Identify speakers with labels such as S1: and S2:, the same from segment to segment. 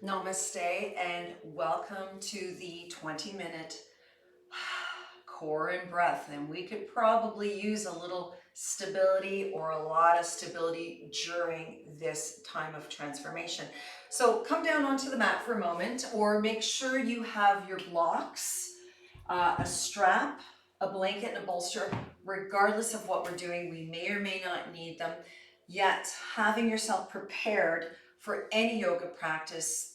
S1: Namaste and welcome to the 20-minute core and breath. And we could probably use a little stability or a lot of stability during this time of transformation. So come down onto the mat for a moment, or make sure you have your blocks, a strap, a blanket, and a bolster. Regardless of what we're doing, we may or may not need them. Yet having yourself prepared for any yoga practice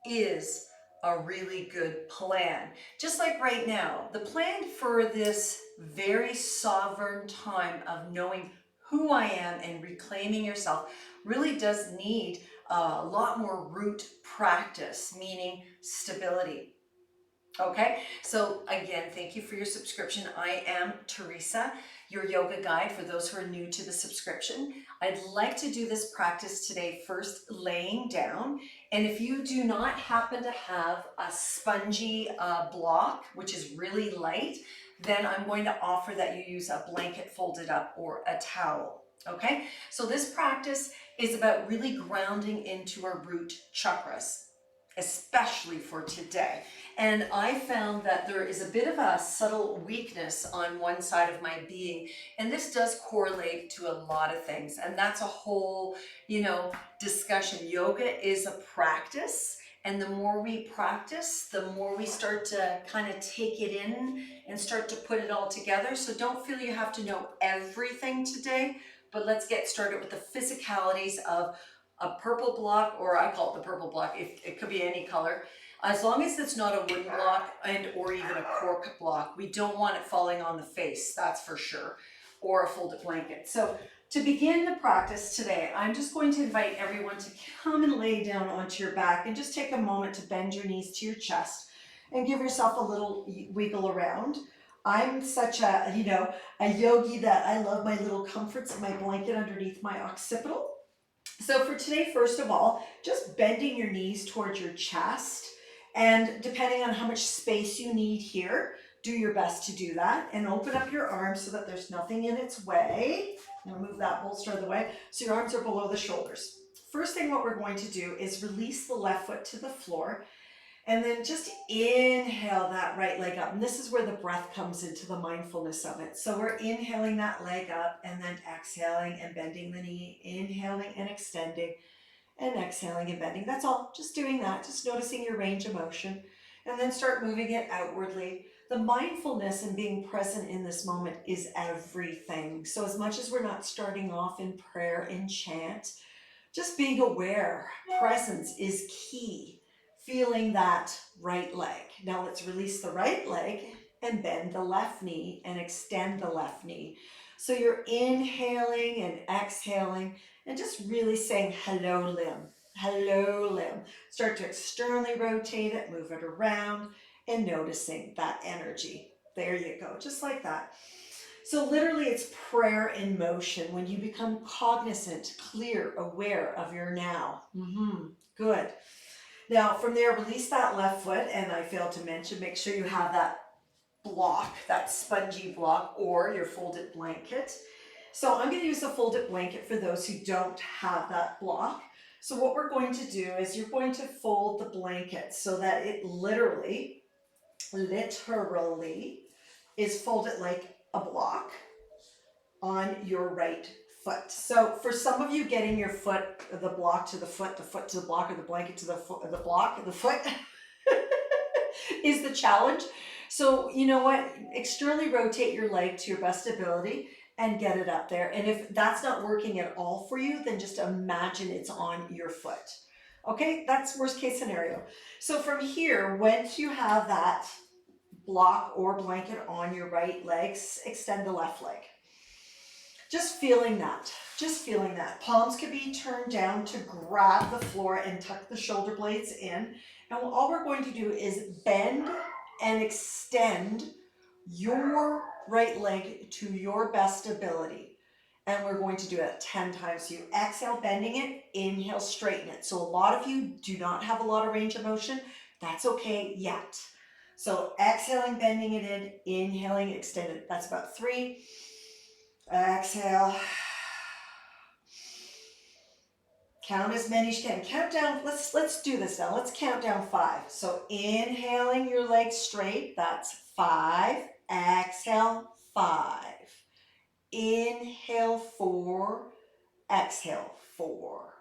S1: is a really good plan. Just like right now, the plan for this very sovereign time of knowing who I am and reclaiming yourself really does need a lot more root practice, meaning stability. Okay, so again, thank you for your subscription. I am Teresa, your yoga guide for those who are new to the subscription. I'd like to do this practice today first laying down. And if you do not happen to have a spongy block, which is really light, then I'm going to offer that you use a blanket folded up or a towel. Okay, so this practice is about really grounding into our root chakras, especially for today. And I found that there is a bit of a subtle weakness on one side of my being. And this does correlate to a lot of things. And that's a whole, discussion. Yoga is a practice. And the more we practice, the more we start to kind of take it in and start to put it all together. So don't feel you have to know everything today, but let's get started with the physicalities of a purple block, or I call it the purple block. It could be any color. As long as it's not a wooden block and or even a cork block, we don't want it falling on the face, that's for sure, or a folded blanket. So to begin the practice today, I'm just going to invite everyone to come and lay down onto your back and just take a moment to bend your knees to your chest and give yourself a little wiggle around. I'm such a yogi that I love my little comforts, my blanket underneath my occipital. So for today, first of all, just bending your knees towards your chest, and depending on how much space you need here, do your best to do that and open up your arms so that there's nothing in its way. Now move that bolster out of the way so your arms are below the shoulders. First thing what we're going to do is release the left foot to the floor, and then just inhale that right leg up. And this is where the breath comes into the mindfulness of it. So we're inhaling that leg up and then exhaling and bending the knee, inhaling and extending and exhaling and bending. That's all, just doing that, just noticing your range of motion, and then start moving it outwardly. The mindfulness and being present in this moment is everything. So as much as we're not starting off in prayer and chant, just being aware, presence is key. Feeling that right leg. Now let's release the right leg and bend the left knee and extend the left knee. So you're inhaling and exhaling and just really saying hello limb, hello limb. Start to externally rotate it, move it around, and noticing that energy. There you go, just like that. So literally it's prayer in motion when you become cognizant, clear, aware of your now. Good. Now from there, release that left foot, and I failed to mention, make sure you have that block, that spongy block, or your folded blanket. So I'm going to use a folded blanket for those who don't have that block. So what we're going to do is you're going to fold the blanket so that it literally is folded like a block on your right foot. So for some of you, getting your foot, the block to the foot to the block, or the blanket to the foot, the block, the foot is the challenge. So you know what? Externally rotate your leg to your best ability and get it up there. And if that's not working at all for you, then just imagine it's on your foot. Okay, that's worst case scenario. So from here, once you have that block or blanket on your right legs, extend the left leg. Just feeling that, just feeling that. Palms could be turned down to grab the floor and tuck the shoulder blades in. And all we're going to do is bend and extend your right leg to your best ability. And we're going to do it 10 times. So you exhale, bending it, inhale, straighten it. So a lot of you do not have a lot of range of motion. That's okay yet. So exhaling, bending it in, inhaling, extend it. That's about 3. Exhale.
S2: Count as many as you can. Count down, let's do this now. Let's count down 5. So inhaling your legs straight, that's 5. Exhale, 5. Inhale, 4. Exhale, 4.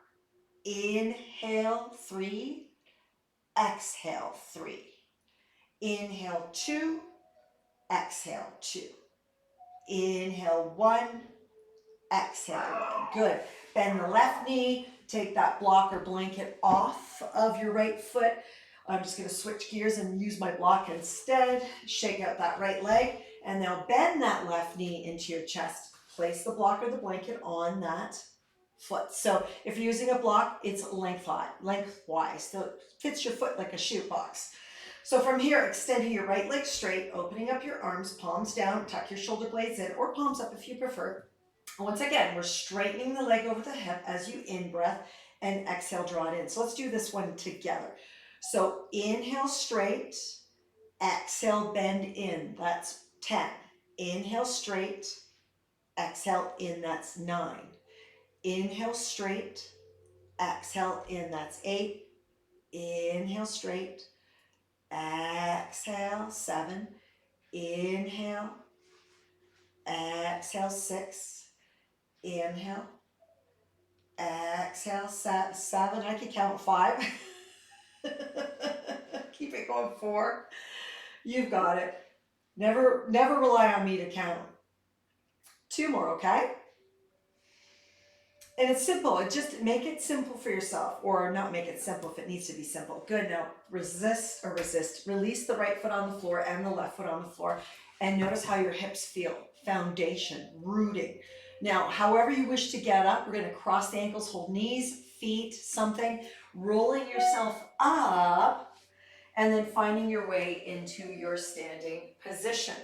S2: Inhale, 3. Exhale, 3. Inhale, 2. Exhale, 2. Inhale, 1. Exhale, 1. Good. Bend the left knee. Take that block or blanket off of your right foot. I'm just going to switch gears and use my block instead. Shake out that right leg. And now bend that left knee into your chest. Place the block or the blanket on that foot. So if you're using a block, it's lengthwise. So it fits your foot like a shoe box. So from here, extending your right leg straight, opening up your arms, palms down, tuck your shoulder blades in, or palms up if you prefer. Once again, we're straightening the leg over the hip as you in-breath and exhale, draw it in. So let's do this one together. So inhale straight, exhale, bend in. That's 10. Inhale straight, exhale in. That's 9. Inhale straight, exhale in. That's 8. Inhale straight, exhale, 7. Inhale, exhale, 6. Inhale, exhale, 7. I can count 5. Keep it going. 4. You've got it. Never rely on me to count. 2 more, okay? And it's simple. Just make it simple for yourself, or not make it simple if it needs to be simple. Good. Now resist. Release the right foot on the floor and the left foot on the floor, and notice how your hips feel. Foundation, rooting. Now, however you wish to get up, we're going to cross the ankles, hold knees, feet, something, rolling yourself up, and then finding your way into your standing position.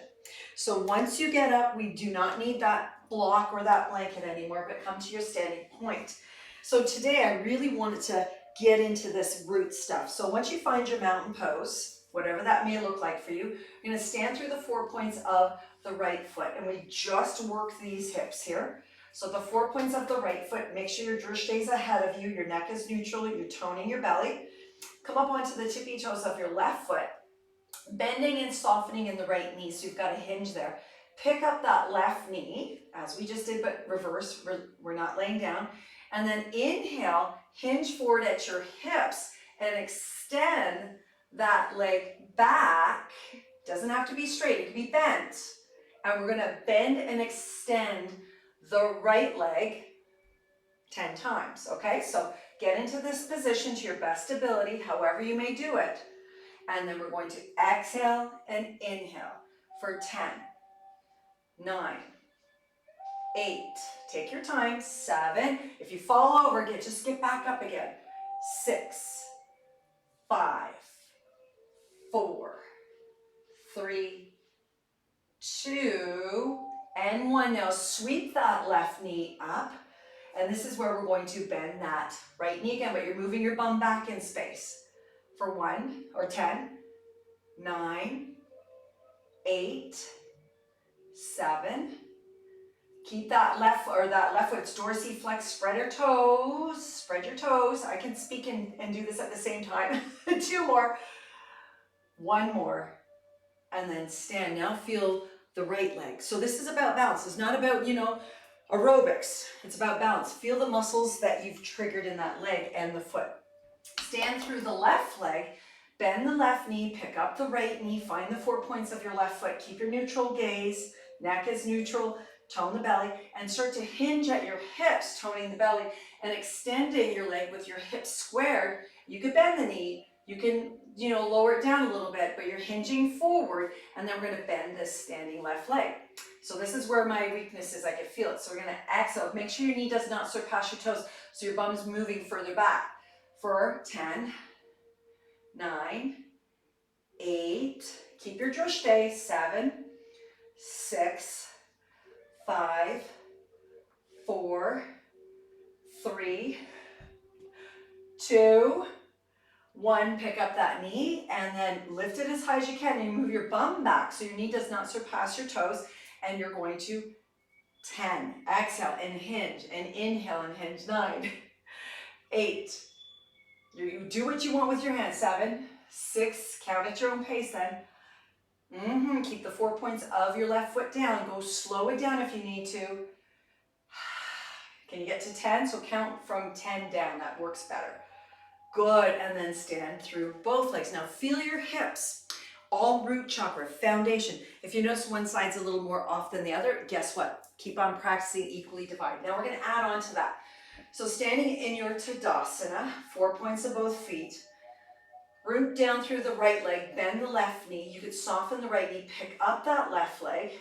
S2: So once you get up, we do not need that block or that blanket anymore, but come to your standing point. So today I really wanted to get into this root stuff. So once you find your mountain pose, whatever that may look like for you, you're going to stand through the 4 points of the right foot, and we just work these hips here. So the 4 points of the right foot, make sure your drishti is ahead of you, your neck is neutral, you're toning your belly. Come up onto the tippy toes of your left foot, bending and softening in the right knee, so you've got a hinge there. Pick up that left knee, as we just did, but reverse, we're not laying down. And then inhale, hinge forward at your hips, and extend that leg back. Doesn't have to be straight, it can be bent. And we're gonna bend and extend the right leg 10 times, okay? So get into this position to your best ability, however you may do it. And then we're going to exhale and inhale for 10, 9, 8, take your time, 7, if you fall over, just get back up again, 6, 5, 4, 3, 2, and 1. Now sweep that left knee up, and this is where we're going to bend that right knee again, but you're moving your bum back in space for 1 or 10, 9, 8, 7. Keep that left foot, it's dorsiflex, spread your toes. I can speak and do this at the same time. 2 more, 1 more, and then stand. Now feel the right leg. So this is about balance. It's not about, aerobics. It's about balance. Feel the muscles that you've triggered in that leg and the foot. Stand through the left leg, bend the left knee, pick up the right knee, find the 4 points of your left foot, keep your neutral gaze, neck is neutral, tone the belly, and start to hinge at your hips, toning the belly, and extending your leg with your hips squared. You could bend the knee, you can, lower it down a little bit, but you're hinging forward, and then we're gonna bend this standing left leg. So this is where my weakness is, I can feel it. So we're gonna exhale, make sure your knee does not surpass your toes, so your bum is moving further back. For 10, 9, 8, keep your drishti, 7, 6, 5, 4, 3, 2, 1. Pick up that knee and then lift it as high as you can and move your bum back so your knee does not surpass your toes, and you're going to 10. Exhale and hinge, and inhale and hinge. 9, 8. You do what you want with your hands. 7, 6, count at your own pace then. Keep the 4 points of your left foot down. Go slow it down if you need to. Can you get to 10? So count from 10 down. That works better. Good, and then stand through both legs. Now feel your hips. All root chakra, foundation. If you notice one side's a little more off than the other, guess what? Keep on practicing equally divided. Now we're gonna add on to that. So standing in your Tadasana, 4 points of both feet. Root down through the right leg, bend the left knee. You could soften the right knee, pick up that left leg.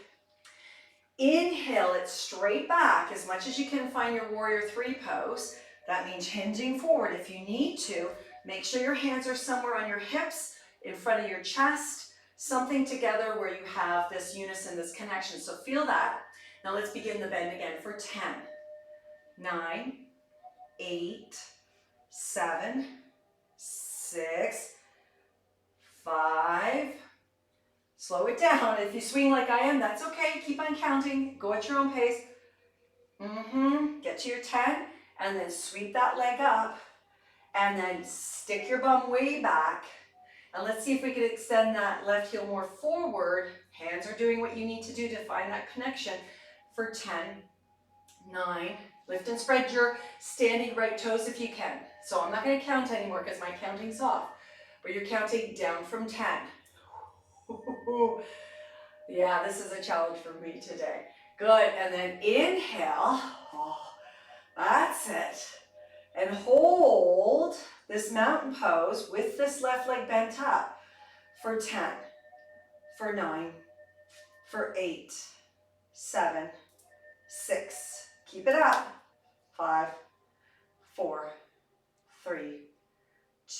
S2: Inhale it straight back as much as you can find your warrior 3 pose. That means hinging forward if you need to. Make sure your hands are somewhere on your hips, in front of your chest, something together where you have this unison, this connection. So feel that. Now let's begin the bend again for 10, 9, 8, 7, 6, 5. Slow it down. If you swing like I am, that's okay. Keep on counting. Go at your own pace. Get to your 10. And then sweep that leg up, and then stick your bum way back. And let's see if we can extend that left heel more forward. Hands are doing what you need to do to find that connection for 10, 9, lift and spread your standing right toes if you can. So I'm not gonna count anymore because my counting's off, but you're counting down from 10. Yeah, this is a challenge for me today. Good, and then inhale. That's it. And hold this mountain pose with this left leg bent up for 10, for 9, for 8, 7, 6. Keep it up. 5, 4, 3,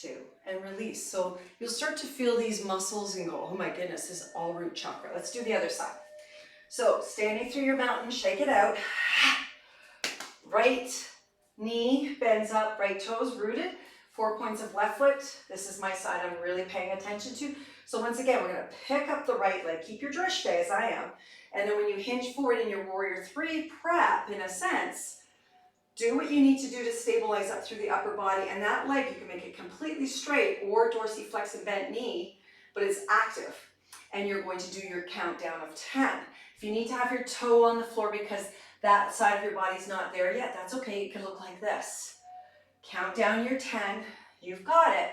S2: 2. And release. So you'll start to feel these muscles and go, oh my goodness, this is all root chakra. Let's do the other side. So standing through your mountain, shake it out. Right knee bends up, right toes rooted, 4 points of left foot. This is my side I'm really paying attention to. So once again, we're gonna pick up the right leg, keep your drishti as I am, and then when you hinge forward in your warrior 3 prep, in a sense, do what you need to do to stabilize up through the upper body, and that leg, you can make it completely straight or dorsiflex and bent knee, but it's active, and you're going to do your countdown of 10. If you need to have your toe on the floor because that side of your body's not there yet, that's okay. It can look like this. Count down your 10. You've got it.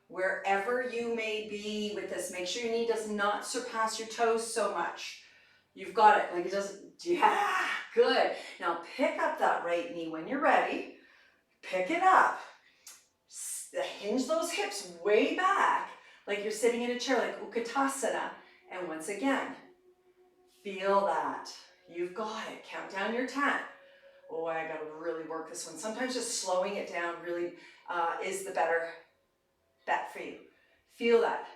S2: Wherever you may be with this, make sure your knee does not surpass your toes so much. You've got it. Like it doesn't, yeah, good. Now pick up that right knee when you're ready. Pick it up. Hinge those hips way back, like you're sitting in a chair, like Utkatasana. And once again, feel that. You've got it. Count down your 10. Oh, I gotta really work this one. Sometimes just slowing it down really is the better bet for you. Feel that.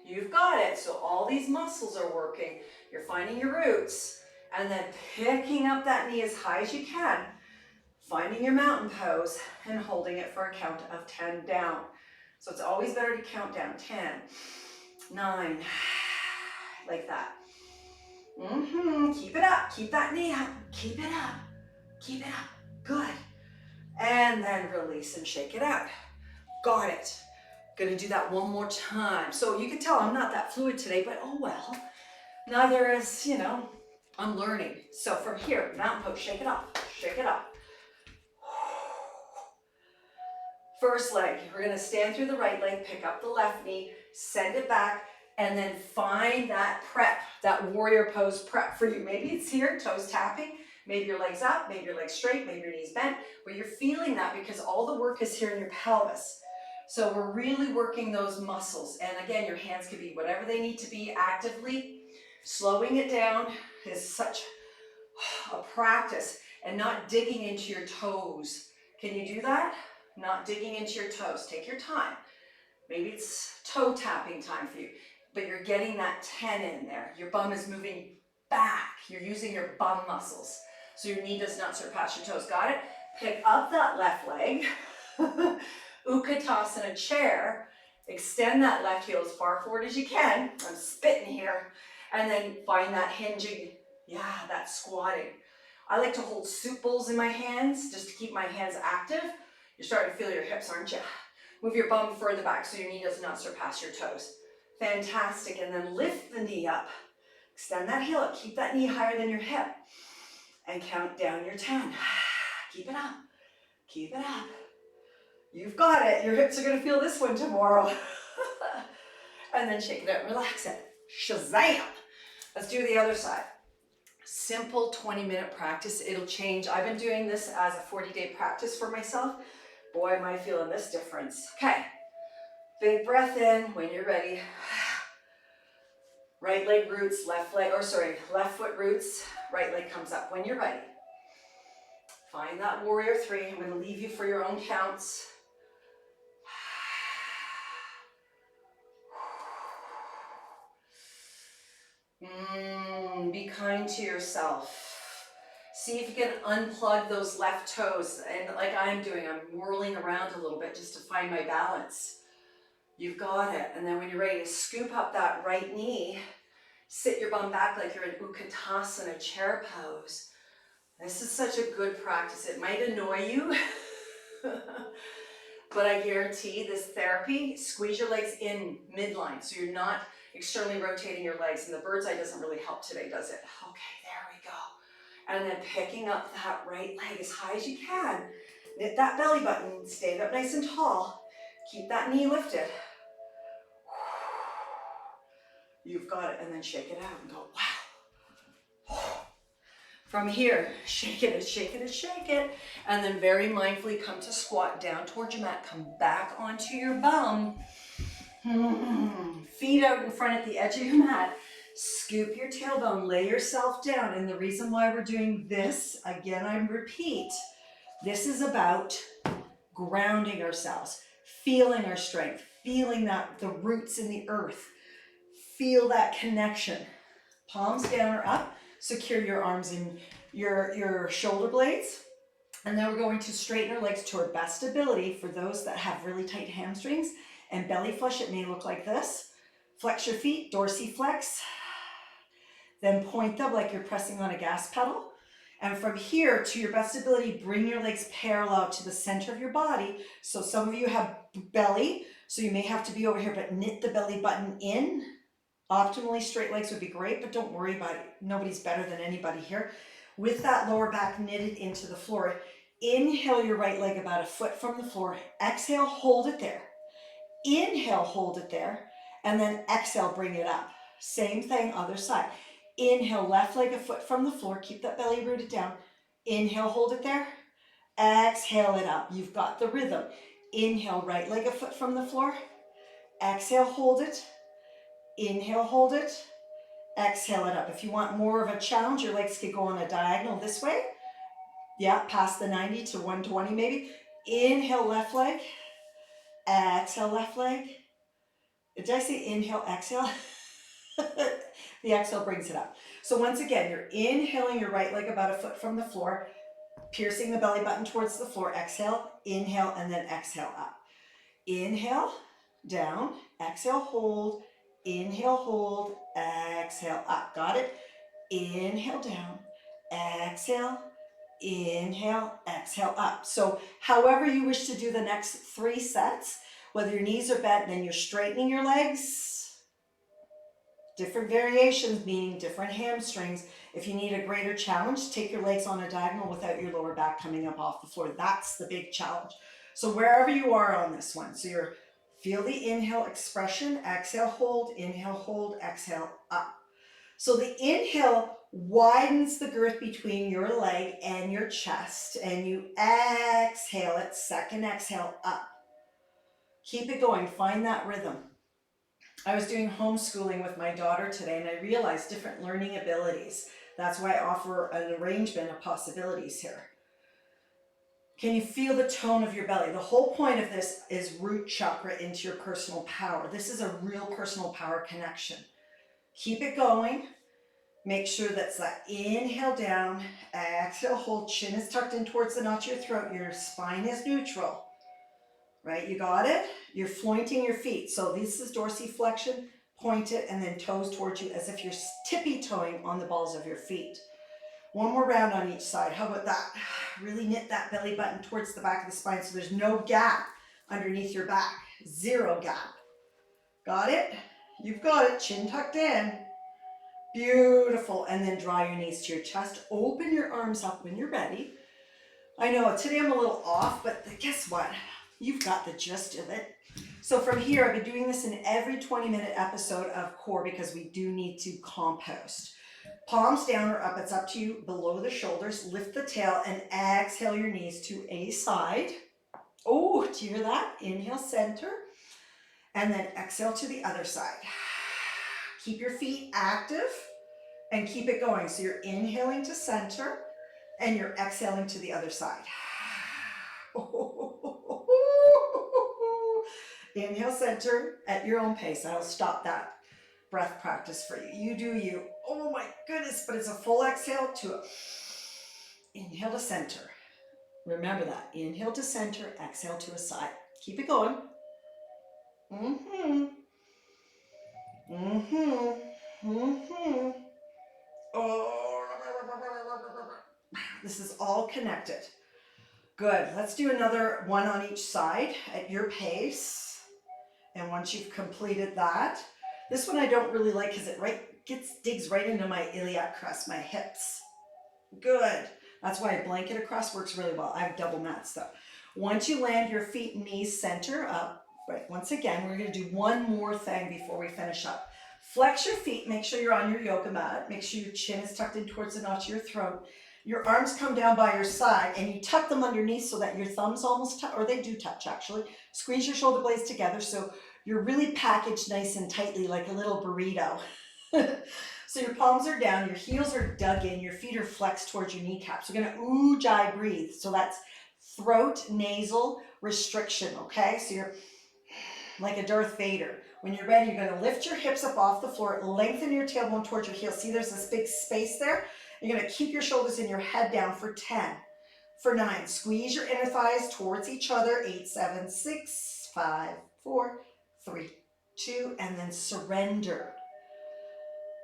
S2: You've got it. So all these muscles are working. You're finding your roots. And then picking up that knee as high as you can. Finding your mountain pose and holding it for a count of 10 down. So it's always better to count down. 10, 9, like that. Keep it up. Keep that knee up. Keep it up. Keep it up. Good. And then release and shake it out. Got it. Gonna do that one more time. So you can tell I'm not that fluid today, but oh well. Neither is, you know, I'm learning. So from here, mountain pose, shake it up. Shake it up. First leg, we're gonna stand through the right leg, pick up the left knee, send it back, and then find that prep, that warrior pose prep for you. Maybe it's here, toes tapping, maybe your legs up, maybe your legs straight, maybe your knees bent, but you're feeling that because all the work is here in your pelvis. So we're really working those muscles. And again, your hands could be whatever they need to be actively. Slowing it down is such a practice, and not digging into your toes. Can you do that? Not digging into your toes. Take your time. Maybe it's toe tapping time for you, but you're getting that 10 in there. Your bum is moving back. You're using your bum muscles. So your knee does not surpass your toes. Got it? Pick up that left leg. Utkatasana chair. Extend that left heel as far forward as you can. I'm spitting here. And then find that hinging. Yeah, that squatting. I like to hold soup bowls in my hands just to keep my hands active. You're starting to feel your hips, aren't you? Move your bum further back so your knee does not surpass your toes. Fantastic, and then lift the knee up. Extend that heel up, keep that knee higher than your hip. And count down your 10. Keep it up, keep it up. You've got it, your hips are gonna feel this one tomorrow. And then shake it out, relax it. Shazam! Let's do the other side. Simple 20-minute practice, it'll change. I've been doing this as a 40-day practice for myself. Boy, am I feeling this difference. Okay, big breath in when you're ready. Right leg roots, left foot roots, right leg comes up when you're ready. Find that warrior 3. I'm gonna leave you for your own counts. Be kind to yourself. See if you can unplug those left toes. And like I'm doing, I'm whirling around a little bit just to find my balance. You've got it. And then when you're ready to scoop up that right knee, sit your bum back like you're in Utkatasana chair pose. This is such a good practice. It might annoy you, but I guarantee this therapy, squeeze your legs in midline so you're not externally rotating your legs. And the bird's eye doesn't really help today, does it? Okay, there we go. And then picking up that right leg as high as you can. Knit that belly button, stand up nice and tall. Keep that knee lifted. You've got it, and then shake it out and go, wow. From here, shake it, shake it, shake it. And then very mindfully come to squat down towards your mat. Come back onto your bum. Feet out in front at the edge of your mat. Scoop your tailbone, lay yourself down. And the reason why we're doing this, again, I repeat, this is about grounding ourselves, feeling our strength, feeling that the roots in the earth. Feel that connection. Palms down or up. Secure your arms in your shoulder blades. And then we're going to straighten our legs to our best ability. For those that have really tight hamstrings and belly flush, it may look like this. Flex your feet, dorsiflex. Then point them like you're pressing on a gas pedal. And from here to your best ability, bring your legs parallel to the center of your body. So some of you have belly, so you may have to be over here, but knit the belly button in. Optimally, straight legs would be great, but don't worry about it. Nobody's better than anybody here. With that lower back knitted into the floor, inhale your right leg about a foot from the floor. Exhale, hold it there. Inhale, hold it there. And then exhale, bring it up. Same thing, other side. Inhale, left leg a foot from the floor. Keep that belly rooted down. Inhale, hold it there. Exhale it up. You've got the rhythm. Inhale, right leg a foot from the floor. Exhale, hold it. Inhale, hold it. Exhale it up. If you want more of a challenge, your legs could go on a diagonal this way. Yeah, past the 90 to 120 maybe. Inhale, left leg. Exhale, left leg. Did I say inhale, exhale? The exhale brings it up. So once again, you're inhaling your right leg about a foot from the floor, piercing the belly button towards the floor. Exhale, inhale, and then exhale up. Inhale, down. Exhale, hold. Inhale, hold, exhale, up. Got it? Inhale, down, exhale, inhale, exhale, up. So however you wish to do the next 3 sets, whether your knees are bent, then you're straightening your legs. Different variations, meaning different hamstrings. If you need a greater challenge, take your legs on a diagonal without your lower back coming up off the floor. That's the big challenge. So wherever you are on this one, so you're feel the inhale expression, exhale, hold, exhale, up. So the inhale widens the girth between your leg and your chest, and you exhale it, second exhale, up. Keep it going, find that rhythm. I was doing homeschooling with my daughter today, and I realized different learning abilities. That's why I offer an arrangement of possibilities here. Can you feel the tone of your belly? The whole point of this is root chakra into your personal power. This is a real personal power connection. Keep it going. Make sure that's that inhale down, exhale, hold, chin is tucked in towards the notch of your throat, your spine is neutral, right? You got it? You're flointing your feet. So this is dorsiflexion, point it, and then toes towards you as if you're tippy-toeing on the balls of your feet. One more round on each side. How about that? Really knit that belly button towards the back of the spine so there's no gap underneath your back. Zero gap. Got it? You've got it. Chin tucked in. Beautiful. And then draw your knees to your chest. Open your arms up when you're ready. I know today I'm a little off, but guess what? You've got the gist of it. So from here, I've been doing this in every 20-minute episode of Core because we do need to compost. Palms down or up, it's up to you, below the shoulders. Lift the tail and exhale your knees to a side. Oh, do you hear that? Inhale, center. And then exhale to the other side. Keep your feet active and keep it going. So you're inhaling to center and you're exhaling to the other side. Inhale, center at your own pace. I'll stop that breath practice for you. You do you. Oh my goodness, but it's a full exhale to a inhale to center. Remember that. Inhale to center, exhale to a side. Keep it going. Oh, this is all connected. Good. Let's do another one on each side at your pace. And once you've completed that, this one I don't really like because it digs right into my iliac crest, my hips. Good. That's why a blanket across works really well. I have double mats though. Once you land your feet and knees center up, right, once again, we're going to do one more thing before we finish up. Flex your feet, make sure you're on your yoga mat, make sure your chin is tucked in towards the notch of your throat. Your arms come down by your side and you tuck them underneath so that your thumbs almost touch, or they do touch actually. Squeeze your shoulder blades together so you're really packaged nice and tightly like a little burrito. So your palms are down, your heels are dug in, your feet are flexed towards your kneecaps. We're gonna ujjayi breathe. So that's throat, nasal restriction, okay? So you're like a Darth Vader. When you're ready, you're gonna lift your hips up off the floor, lengthen your tailbone towards your heels. See, there's this big space there? You're gonna keep your shoulders and your head down for 10, for 9. Squeeze your inner thighs towards each other. 8, 7, 6, 5, 4, 3, 2, and then surrender.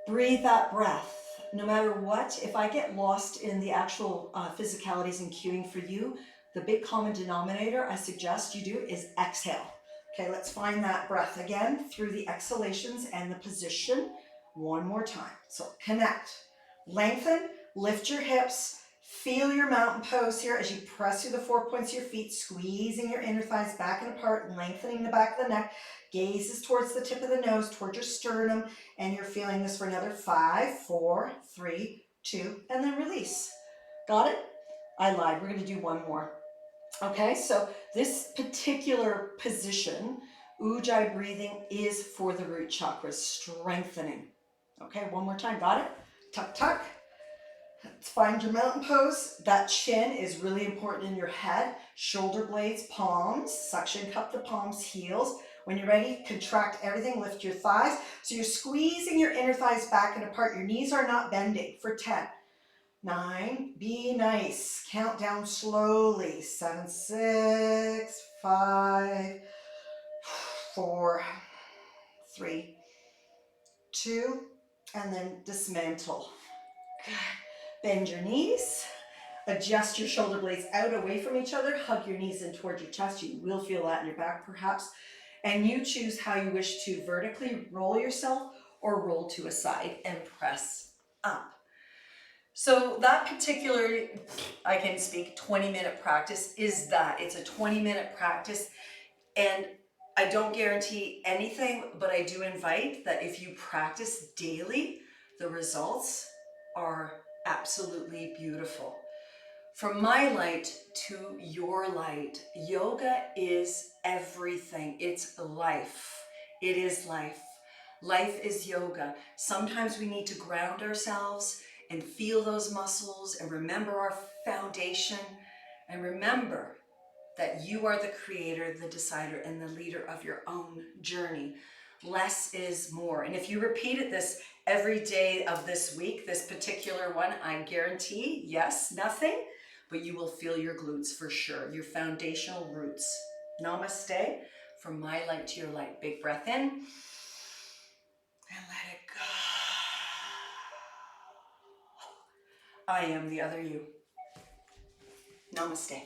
S2: Breathe that breath. No matter what, if I get lost in the actual physicalities and cueing for you, the big common denominator I suggest you do is exhale. Okay, let's find that breath again through the exhalations and the position one more time. So connect, lengthen, lift your hips, feel your mountain pose here as you press through the 4 points of your feet, squeezing your inner thighs back and apart, lengthening the back of the neck, gazes towards the tip of the nose, towards your sternum, and you're feeling this for another 5, 4, 3, 2, and then release. Got it? I lied, we're gonna do one more. Okay, so this particular position, ujjayi breathing, is for the root chakras, strengthening. Okay, one more time, got it? Tuck, tuck. Let's find your mountain pose. That chin is really important in your head. Shoulder blades, palms, suction cup the palms, heels. When you're ready, contract everything, lift your thighs. So you're squeezing your inner thighs back and apart. Your knees are not bending for 10. 9, be nice. Count down slowly. 7, 6, 5, 4, 3, 2, and then dismantle. Good. Bend your knees. Adjust your shoulder blades out away from each other. Hug your knees in towards your chest. You will feel that in your back perhaps. And you choose how you wish to vertically roll yourself or roll to a side and press up. So that particular, I can speak 20-minute practice is that. It's a 20-minute practice and I don't guarantee anything, but I do invite that if you practice daily, the results are absolutely beautiful. From my light to your light, yoga is everything. It's life. It is life. Life is yoga. Sometimes we need to ground ourselves and feel those muscles and remember our foundation and remember that you are the creator, the decider, and the leader of your own journey. Less is more. And if you repeated this every day of this week, this particular one, I guarantee, yes, nothing, but you will feel your glutes for sure, your foundational roots. Namaste. From my light to your light. Big breath in and let it go.
S1: I am the other you. Namaste.